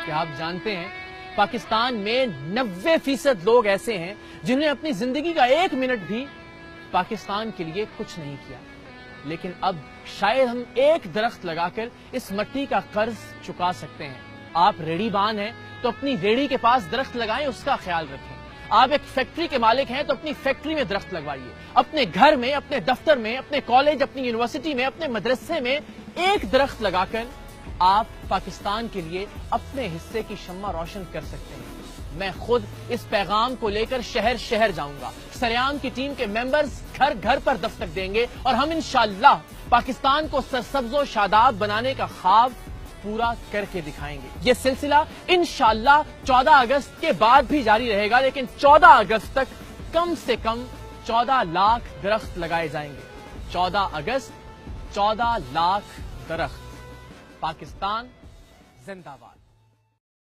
کہ آپ جانتے ہیں پاکستان میں 90% لوگ ایسے ہیں جنہوں نے اپنی زندگی کا 1 منٹ بھی پاکستان کے لیے کچھ نہیں کیا، لیکن اب شاید ہم ایک درخت لگا کر اس مٹی کا قرض چکا سکتے ہیں۔ آپ ریڑھی بان ہیں تو اپنی ریڑھی کے پاس درخت لگائیں، اس کا خیال رکھیں۔ آپ ایک فیکٹری کے مالک ہیں تو اپنی فیکٹری میں درخت لگوائیے۔ اپنے گھر میں، اپنے دفتر میں، اپنے کالج، اپنی یونیورسٹی میں، اپنے مدرسے میں ایک درخت لگا کر آپ پاکستان کے لیے اپنے حصے کی شمع روشن کر سکتے ہیں۔ میں خود اس پیغام کو لے کر شہر شہر جاؤں گا۔ سریام کی ٹیم کے ممبرز گھر گھر پر دستک دیں گے اور ہم انشاءاللہ پاکستان کو سرسبز و شاداب بنانے کا خواب پورا کر کے دکھائیں گے۔ یہ سلسلہ انشاءاللہ 14 اگست کے بعد بھی جاری رہے گا، لیکن 14 اگست تک کم سے کم 14 لاکھ درخت لگائے جائیں گے۔ 14 اگست 14 لاکھ درخت۔ پاکستان زندہ باد۔